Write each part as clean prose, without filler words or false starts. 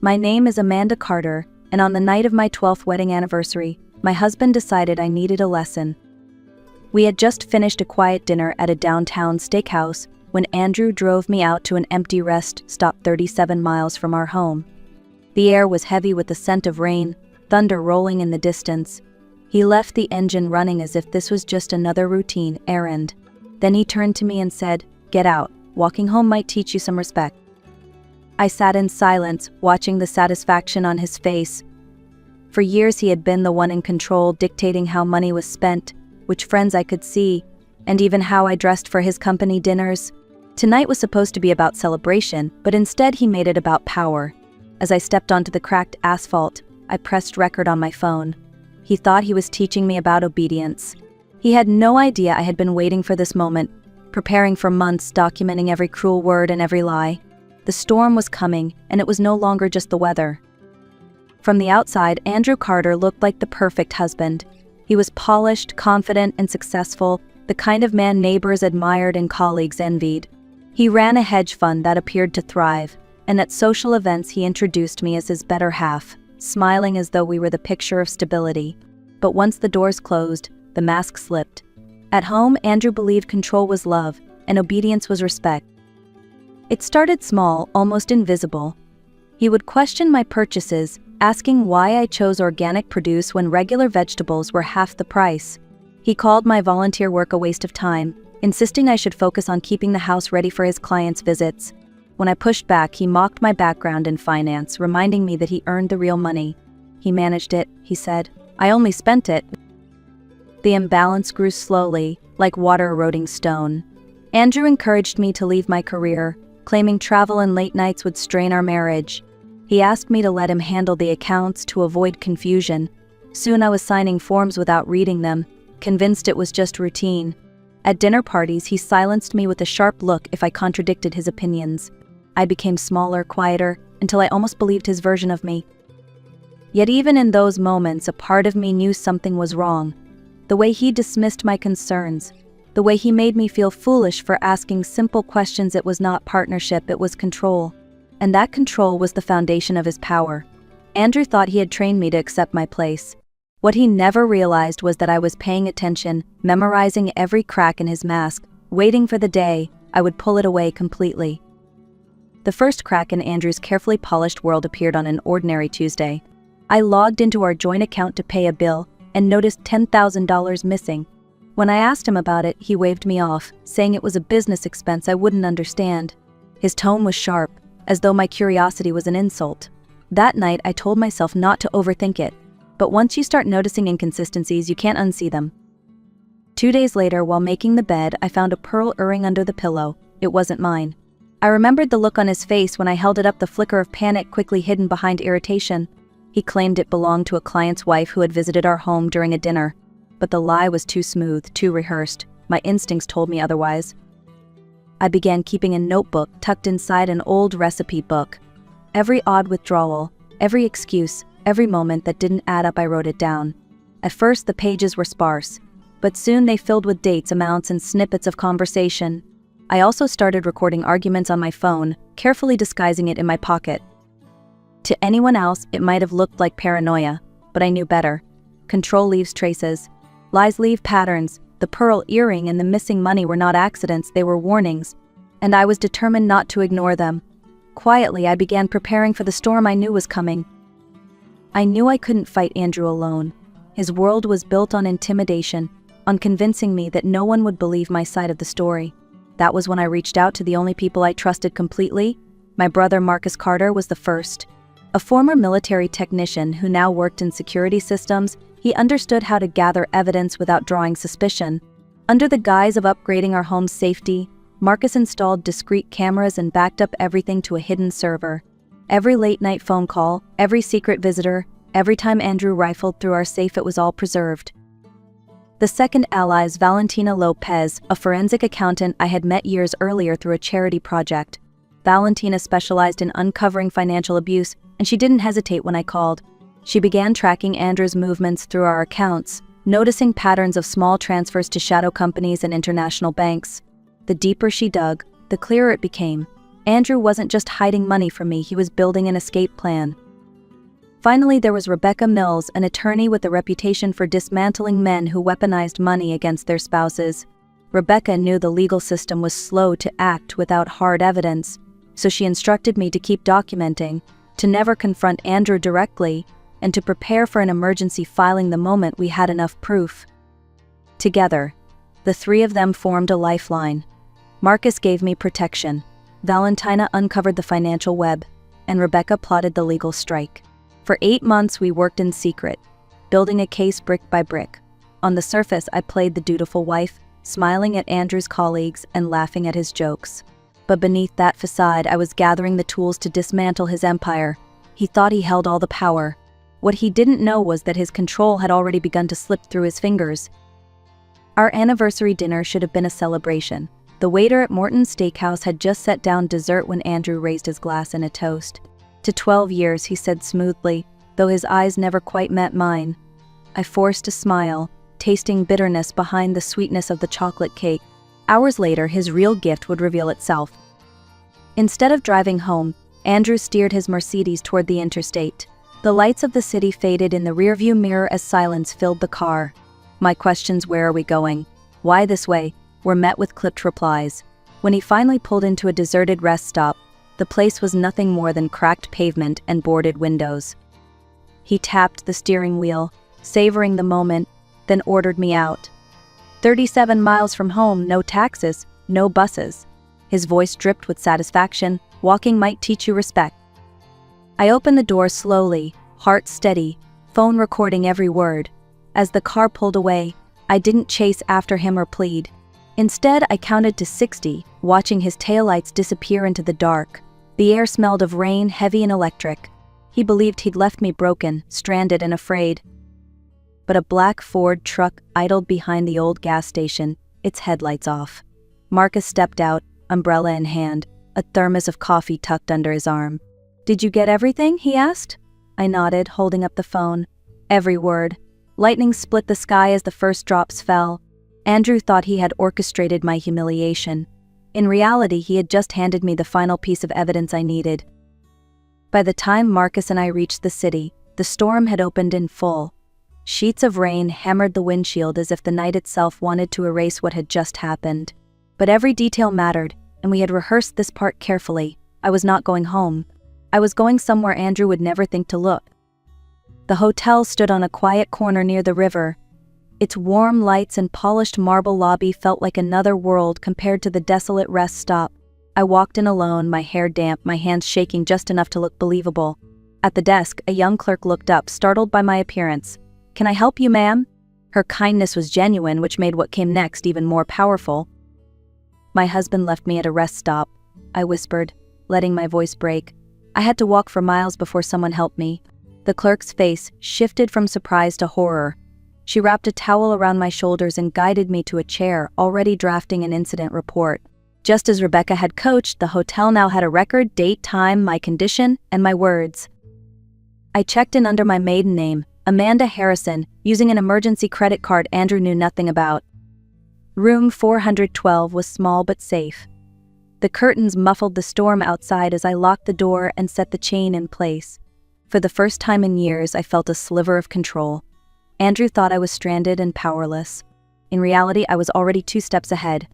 My name is Amanda Carter, and on the night of my 12th wedding anniversary, my husband decided I needed a lesson. We had just finished a quiet dinner at a downtown steakhouse when Andrew drove me out to an empty rest stop 37 miles from our home. The air was heavy with the scent of rain, thunder rolling in the distance. He left the engine running as if this was just another routine errand. Then he turned to me and said, "Get out. Walking home might teach you some respect." I sat in silence, watching the satisfaction on his face. For years he had been the one in control, dictating how money was spent, which friends I could see, and even how I dressed for his company dinners. Tonight was supposed to be about celebration, but instead he made it about power. As I stepped onto the cracked asphalt, I pressed record on my phone. He thought he was teaching me about obedience. He had no idea I had been waiting for this moment, preparing for months, documenting every cruel word and every lie. The storm was coming, and it was no longer just the weather. From the outside, Andrew Carter looked like the perfect husband. He was polished, confident, and successful, the kind of man neighbors admired and colleagues envied. He ran a hedge fund that appeared to thrive, and at social events he introduced me as his better half, smiling as though we were the picture of stability. But once the doors closed, the mask slipped. At home, Andrew believed control was love, and obedience was respect. It started small, almost invisible. He would question my purchases, asking why I chose organic produce when regular vegetables were half the price. He called my volunteer work a waste of time, insisting I should focus on keeping the house ready for his clients' visits. When I pushed back, he mocked my background in finance, reminding me that he earned the real money. He managed it, he said. I only spent it. The imbalance grew slowly, like water eroding stone. Andrew encouraged me to leave my career, claiming travel and late nights would strain our marriage. He asked me to let him handle the accounts to avoid confusion. Soon I was signing forms without reading them, convinced it was just routine. At dinner parties, he silenced me with a sharp look if I contradicted his opinions. I became smaller, quieter, until I almost believed his version of me. Yet even in those moments, a part of me knew something was wrong. The way he dismissed my concerns, the way he made me feel foolish for asking simple questions. It was not partnership, it was control. And that control was the foundation of his power. Andrew thought he had trained me to accept my place. What he never realized was that I was paying attention, memorizing every crack in his mask, waiting for the day I would pull it away completely. The first crack in Andrew's carefully polished world appeared on an ordinary Tuesday. I logged into our joint account to pay a bill and noticed $10,000 missing. When I asked him about it, he waved me off, saying it was a business expense I wouldn't understand. His tone was sharp, as though my curiosity was an insult. That night, I told myself not to overthink it. But once you start noticing inconsistencies, you can't unsee them. 2 days later, while making the bed, I found a pearl earring under the pillow. It wasn't mine. I remembered the look on his face when I held it up, the flicker of panic quickly hidden behind irritation. He claimed it belonged to a client's wife who had visited our home during a dinner. But the lie was too smooth, too rehearsed. My instincts told me otherwise. I began keeping a notebook tucked inside an old recipe book. Every odd withdrawal, every excuse, every moment that didn't add up, I wrote it down. At first, the pages were sparse, but soon they filled with dates, amounts, and snippets of conversation. I also started recording arguments on my phone, carefully disguising it in my pocket. To anyone else, it might have looked like paranoia, but I knew better. Control leaves traces. Lies leave patterns. The pearl earring and the missing money were not accidents, they were warnings. And I was determined not to ignore them. Quietly, I began preparing for the storm I knew was coming. I knew I couldn't fight Andrew alone. His world was built on intimidation, on convincing me that no one would believe my side of the story. That was when I reached out to the only people I trusted completely. My brother Marcus Carter was the first. A former military technician who now worked in security systems, he understood how to gather evidence without drawing suspicion. Under the guise of upgrading our home's safety, Marcus installed discreet cameras and backed up everything to a hidden server. Every late-night phone call, every secret visitor, every time Andrew rifled through our safe, it was all preserved. The second ally is Valentina Lopez, a forensic accountant I had met years earlier through a charity project. Valentina specialized in uncovering financial abuse, and she didn't hesitate when I called. She began tracking Andrew's movements through our accounts, noticing patterns of small transfers to shadow companies and international banks. The deeper she dug, the clearer it became. Andrew wasn't just hiding money from me, he was building an escape plan. Finally, there was Rebecca Mills, an attorney with a reputation for dismantling men who weaponized money against their spouses. Rebecca knew the legal system was slow to act without hard evidence, so she instructed me to keep documenting, to never confront Andrew directly, and to prepare for an emergency filing the moment we had enough proof. Together, the three of them formed a lifeline. Marcus gave me protection, Valentina uncovered the financial web, and Rebecca plotted the legal strike. For 8 months we worked in secret, building a case brick by brick. On the surface, I played the dutiful wife, smiling at Andrew's colleagues and laughing at his jokes. But beneath that facade, I was gathering the tools to dismantle his empire. He thought he held all the power. What he didn't know was that his control had already begun to slip through his fingers. Our anniversary dinner should have been a celebration. The waiter at Morton's Steakhouse had just set down dessert when Andrew raised his glass in a toast. To 12 years, he said smoothly, though his eyes never quite met mine. I forced a smile, tasting bitterness behind the sweetness of the chocolate cake. Hours later, his real gift would reveal itself. Instead of driving home, Andrew steered his Mercedes toward the interstate. The lights of the city faded in the rearview mirror as silence filled the car. My questions, "Where are we going? Why this way?" were met with clipped replies. When he finally pulled into a deserted rest stop, the place was nothing more than cracked pavement and boarded windows. He tapped the steering wheel, savoring the moment, then ordered me out. 37 miles from home, no taxis, no buses. His voice dripped with satisfaction. Walking might teach you respect. I opened the door slowly, heart steady, phone recording every word. As the car pulled away, I didn't chase after him or plead. Instead, I counted to 60, watching his taillights disappear into the dark. The air smelled of rain, heavy and electric. He believed he'd left me broken, stranded and afraid. But a black Ford truck idled behind the old gas station, its headlights off. Marcus stepped out, umbrella in hand, a thermos of coffee tucked under his arm. "Did you get everything?" he asked. I nodded, holding up the phone. Every word. Lightning split the sky as the first drops fell. Andrew thought he had orchestrated my humiliation. In reality, he had just handed me the final piece of evidence I needed. By the time Marcus and I reached the city, the storm had opened in full. Sheets of rain hammered the windshield as if the night itself wanted to erase what had just happened. But every detail mattered, and we had rehearsed this part carefully. I was not going home. I was going somewhere Andrew would never think to look. The hotel stood on a quiet corner near the river. Its warm lights and polished marble lobby felt like another world compared to the desolate rest stop. I walked in alone, my hair damp, my hands shaking just enough to look believable. At the desk, a young clerk looked up, startled by my appearance. "Can I help you, ma'am?" Her kindness was genuine, which made what came next even more powerful. "My husband left me at a rest stop," I whispered, letting my voice break. "I had to walk for miles before someone helped me." The clerk's face shifted from surprise to horror. She wrapped a towel around my shoulders and guided me to a chair, already drafting an incident report. Just as Rebecca had coached, the hotel now had a record, date, time, my condition, and my words. I checked in under my maiden name, Amanda Harrison, using an emergency credit card Andrew knew nothing about. Room 412 was small but safe. The curtains muffled the storm outside as I locked the door and set the chain in place. For the first time in years, I felt a sliver of control. Andrew thought I was stranded and powerless. In reality, I was already 2 steps ahead.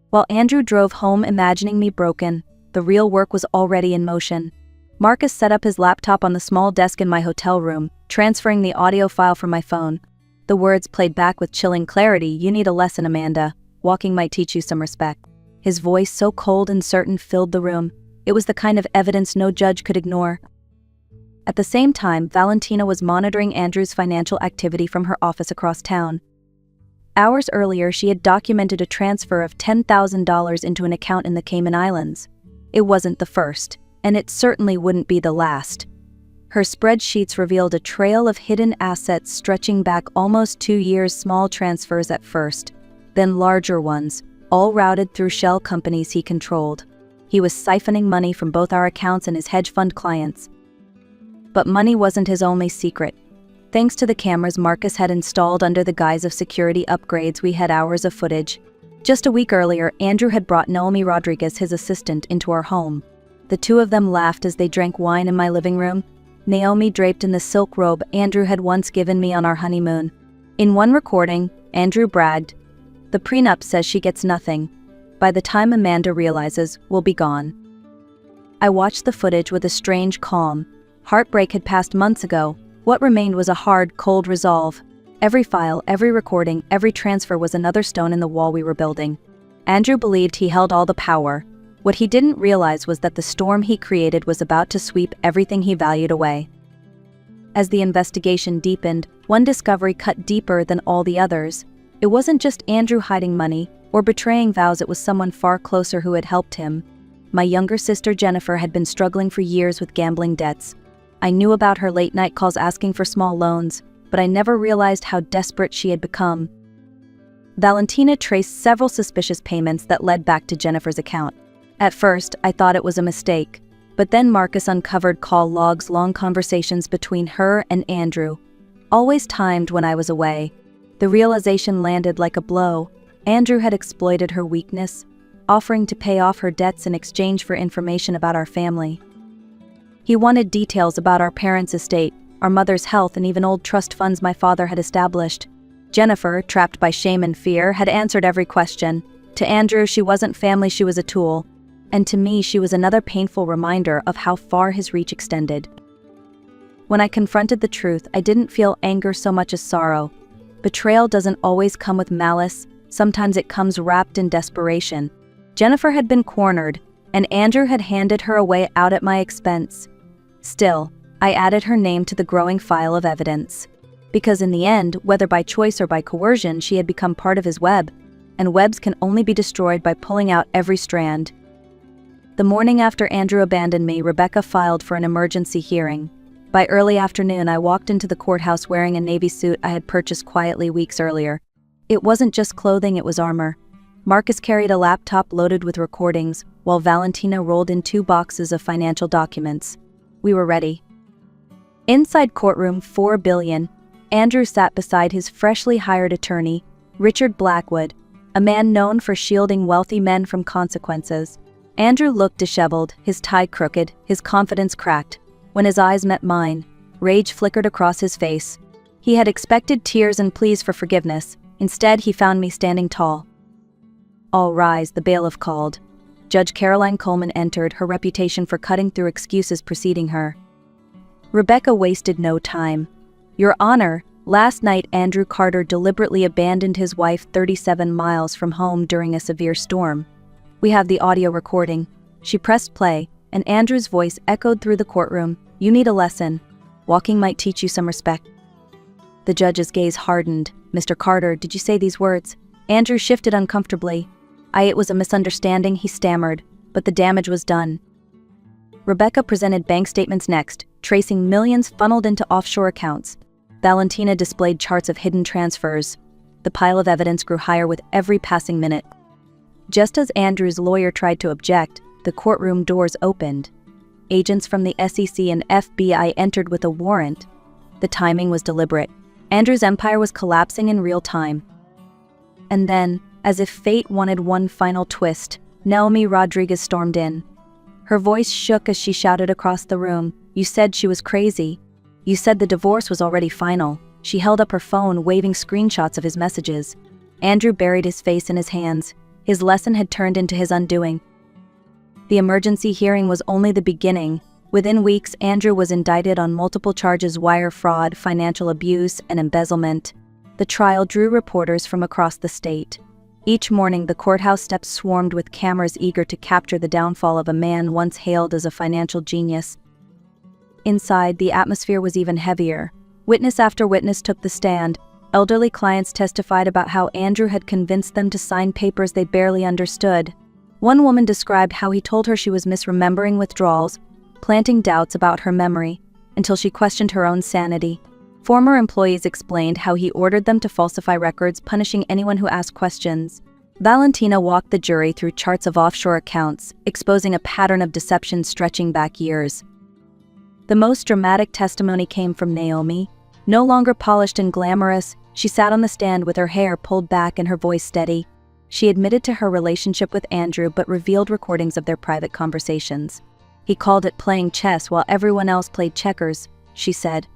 While Andrew drove home imagining me broken, the real work was already in motion. Marcus set up his laptop on the small desk in my hotel room, transferring the audio file from my phone. The words played back with chilling clarity, "You need a lesson, Amanda. Walking might teach you some respect." His voice, so cold and certain, filled the room. It was the kind of evidence no judge could ignore. At the same time, Valentina was monitoring Andrew's financial activity from her office across town. Hours earlier, she had documented a transfer of $10,000 into an account in the Cayman Islands. It wasn't the first, and it certainly wouldn't be the last. Her spreadsheets revealed a trail of hidden assets stretching back almost 2 years, small transfers at first, then larger ones, all routed through shell companies he controlled. He was siphoning money from both our accounts and his hedge fund clients. But money wasn't his only secret. Thanks to the cameras Marcus had installed under the guise of security upgrades, we had hours of footage. Just a week earlier, Andrew had brought Naomi Rodriguez, his assistant, into our home. The two of them laughed as they drank wine in my living room, Naomi draped in the silk robe Andrew had once given me on our honeymoon. In one recording, Andrew bragged, "The prenup says she gets nothing. By the time Amanda realizes, we'll be gone." I watched the footage with a strange calm. Heartbreak had passed months ago. What remained was a hard, cold resolve. Every file, every recording, every transfer was another stone in the wall we were building. Andrew believed he held all the power. What he didn't realize was that the storm he created was about to sweep everything he valued away. As the investigation deepened, one discovery cut deeper than all the others. It wasn't just Andrew hiding money or betraying vows, it was someone far closer who had helped him. My younger sister Jennifer had been struggling for years with gambling debts. I knew about her late-night calls asking for small loans, but I never realized how desperate she had become. Valentina traced several suspicious payments that led back to Jennifer's account. At first, I thought it was a mistake, but then Marcus uncovered call logs, long conversations between her and Andrew, always timed when I was away. The realization landed like a blow. Andrew had exploited her weakness, offering to pay off her debts in exchange for information about our family. He wanted details about our parents' estate, our mother's health, and even old trust funds my father had established. Jennifer, trapped by shame and fear, had answered every question. To Andrew, she wasn't family, she was a tool. And to me, she was another painful reminder of how far his reach extended. When I confronted the truth, I didn't feel anger so much as sorrow. Betrayal doesn't always come with malice, sometimes it comes wrapped in desperation. Jennifer had been cornered, and Andrew had handed her away out at my expense. Still, I added her name to the growing file of evidence. Because in the end, whether by choice or by coercion, she had become part of his web, and webs can only be destroyed by pulling out every strand. The morning after Andrew abandoned me, Rebecca filed for an emergency hearing. By early afternoon, I walked into the courthouse wearing a navy suit I had purchased quietly weeks earlier. It wasn't just clothing, it was armor. Marcus carried a laptop loaded with recordings, while Valentina rolled in 2 boxes of financial documents. We were ready. Inside courtroom 4 billion, Andrew sat beside his freshly hired attorney, Richard Blackwood, a man known for shielding wealthy men from consequences. Andrew looked disheveled, his tie crooked, his confidence cracked. When his eyes met mine, rage flickered across his face. He had expected tears and pleas for forgiveness. Instead, he found me standing tall. "All rise," the bailiff called. Judge Caroline Coleman entered, her reputation for cutting through excuses preceding her. Rebecca wasted no time. "Your Honor, last night Andrew Carter deliberately abandoned his wife 37 miles from home during a severe storm. We have the audio recording." She pressed play, and Andrew's voice echoed through the courtroom. "You need a lesson. Walking might teach you some respect." The judge's gaze hardened. "Mr. Carter, did you say these words?" Andrew shifted uncomfortably. It was a misunderstanding," he stammered, "but the damage was done." Rebecca presented bank statements next, tracing millions funneled into offshore accounts. Valentina displayed charts of hidden transfers. The pile of evidence grew higher with every passing minute. Just as Andrew's lawyer tried to object, the courtroom doors opened. Agents from the SEC and FBI entered with a warrant. The timing was deliberate. Andrew's empire was collapsing in real time. And then, as if fate wanted one final twist, Naomi Rodriguez stormed in. Her voice shook as she shouted across the room, "You said she was crazy. You said the divorce was already final." She held up her phone, waving screenshots of his messages. Andrew buried his face in his hands. His lesson had turned into his undoing. The emergency hearing was only the beginning. Within weeks, Andrew was indicted on multiple charges: wire fraud, financial abuse, and embezzlement. The trial drew reporters from across the state. Each morning, the courthouse steps swarmed with cameras eager to capture the downfall of a man once hailed as a financial genius. Inside, the atmosphere was even heavier. Witness after witness took the stand. Elderly clients testified about how Andrew had convinced them to sign papers they barely understood. One woman described how he told her she was misremembering withdrawals, planting doubts about her memory, until she questioned her own sanity. Former employees explained how he ordered them to falsify records, punishing anyone who asked questions. Valentina walked the jury through charts of offshore accounts, exposing a pattern of deception stretching back years. The most dramatic testimony came from Naomi. No longer polished and glamorous, she sat on the stand with her hair pulled back and her voice steady. She admitted to her relationship with Andrew but revealed recordings of their private conversations. He called it playing chess while everyone else played checkers, she said.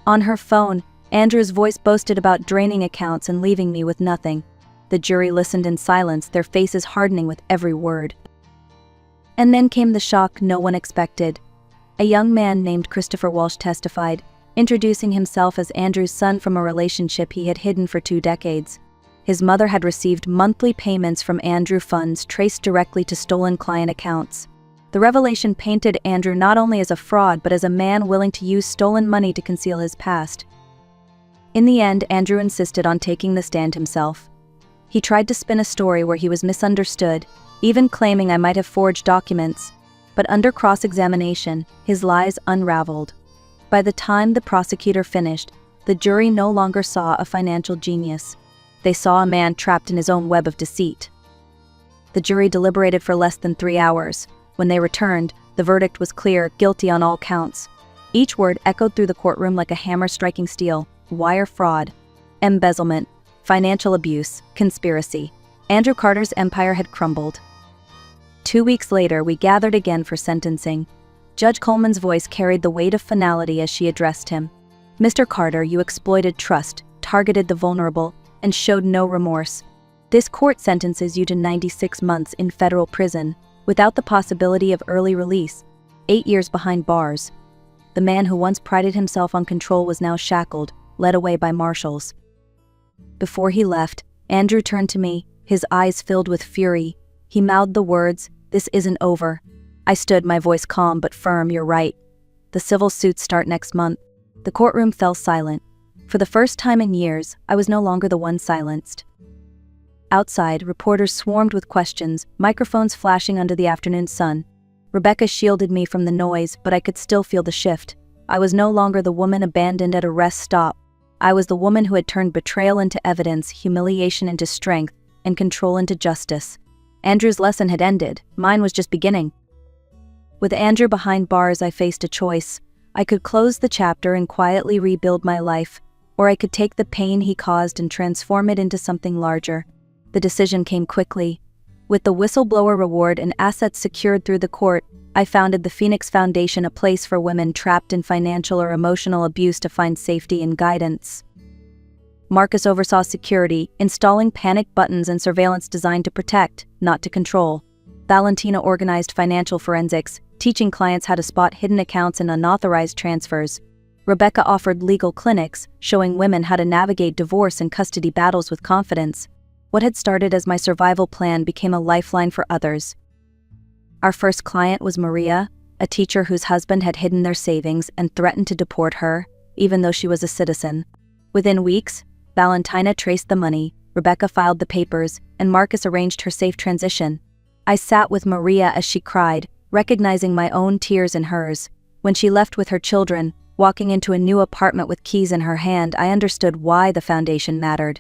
On her phone, Andrew's voice boasted about draining accounts and leaving me with nothing. The jury listened in silence, their faces hardening with every word. And then came the shock no one expected. A young man named Christopher Walsh testified, introducing himself as Andrew's son from a relationship he had hidden for 2 decades. His mother had received monthly payments from Andrew funds traced directly to stolen client accounts. The revelation painted Andrew not only as a fraud but as a man willing to use stolen money to conceal his past. In the end, Andrew insisted on taking the stand himself. He tried to spin a story where he was misunderstood, even claiming I might have forged documents. But under cross-examination, his lies unraveled. By the time the prosecutor finished, the jury no longer saw a financial genius. They saw a man trapped in his own web of deceit. The jury deliberated for less than 3 hours. When they returned, the verdict was clear, guilty on all counts. Each word echoed through the courtroom like a hammer striking steel: wire fraud, embezzlement, financial abuse, conspiracy. Andrew Carter's empire had crumbled. 2 weeks later, we gathered again for sentencing. Judge Coleman's voice carried the weight of finality as she addressed him. Mr. Carter, you exploited trust, targeted the vulnerable, and showed no remorse. This court sentences you to 96 months in federal prison, without the possibility of early release, 8 years behind bars. The man who once prided himself on control was now shackled, led away by marshals. Before he left, Andrew turned to me, his eyes filled with fury. He mouthed the words, "This isn't over." I stood, my voice calm but firm. "You're right. The civil suits start next month." The courtroom fell silent. For the first time in years, I was no longer the one silenced. Outside, reporters swarmed with questions, microphones flashing under the afternoon sun. Rebecca shielded me from the noise, but I could still feel the shift. I was no longer the woman abandoned at a rest stop. I was the woman who had turned betrayal into evidence, humiliation into strength, and control into justice. Andrew's lesson had ended. Mine was just beginning. With Andrew behind bars, I faced a choice. I could close the chapter and quietly rebuild my life, or I could take the pain he caused and transform it into something larger. The decision came quickly. With the whistleblower reward and assets secured through the court, I founded the Phoenix Foundation, a place for women trapped in financial or emotional abuse to find safety and guidance. Marcus oversaw security, installing panic buttons and surveillance designed to protect, not to control. Valentina organized financial forensics, teaching clients how to spot hidden accounts and unauthorized transfers. Rebecca offered legal clinics, showing women how to navigate divorce and custody battles with confidence. What had started as my survival plan became a lifeline for others. Our first client was Maria, a teacher whose husband had hidden their savings and threatened to deport her, even though she was a citizen. Within weeks, Valentina traced the money, Rebecca filed the papers, and Marcus arranged her safe transition. I sat with Maria as she cried, recognizing my own tears in hers. When she left with her children, walking into a new apartment with keys in her hand, I understood why the foundation mattered.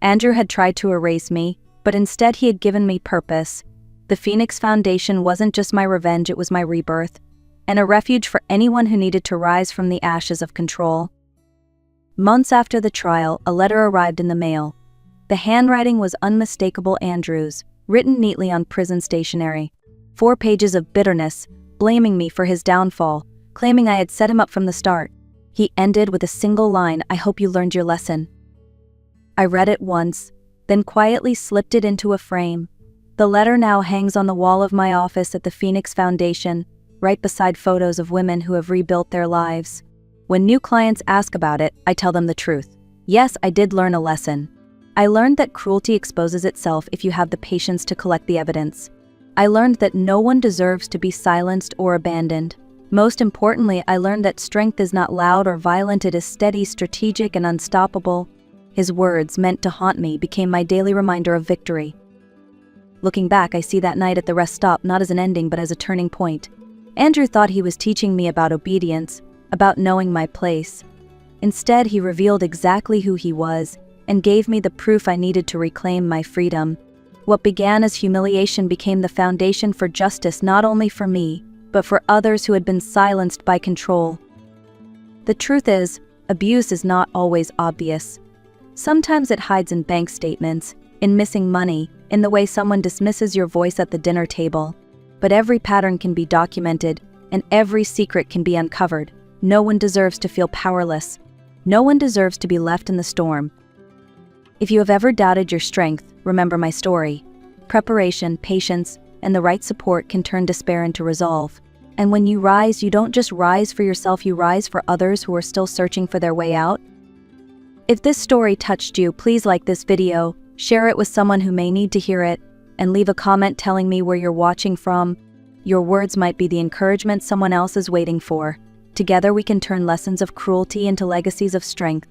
Andrew had tried to erase me, but instead he had given me purpose. The Phoenix Foundation wasn't just my revenge, it was my rebirth, and a refuge for anyone who needed to rise from the ashes of control. Months after the trial, a letter arrived in the mail. The handwriting was unmistakable Andrew's, written neatly on prison stationery. 4 pages of bitterness, blaming me for his downfall, claiming I had set him up from the start. He ended with a single line, "I hope you learned your lesson." I read it once, then quietly slipped it into a frame. The letter now hangs on the wall of my office at the Phoenix Foundation, right beside photos of women who have rebuilt their lives. When new clients ask about it, I tell them the truth. Yes, I did learn a lesson. I learned that cruelty exposes itself if you have the patience to collect the evidence. I learned that no one deserves to be silenced or abandoned. Most importantly, I learned that strength is not loud or violent, it is steady, strategic, and unstoppable. His words, meant to haunt me, became my daily reminder of victory. Looking back, I see that night at the rest stop not as an ending but as a turning point. Andrew thought he was teaching me about obedience, about knowing my place. Instead, he revealed exactly who he was and gave me the proof I needed to reclaim my freedom. What began as humiliation became the foundation for justice, not only for me, but for others who had been silenced by control. The truth is, abuse is not always obvious. Sometimes it hides in bank statements, in missing money, in the way someone dismisses your voice at the dinner table. But every pattern can be documented, and every secret can be uncovered. No one deserves to feel powerless. No one deserves to be left in the storm. If you have ever doubted your strength, remember my story. Preparation, patience, and the right support can turn despair into resolve. And when you rise, you don't just rise for yourself, you rise for others who are still searching for their way out. If this story touched you, please like this video, share it with someone who may need to hear it, and leave a comment telling me where you're watching from. Your words might be the encouragement someone else is waiting for. Together we can turn lessons of cruelty into legacies of strength.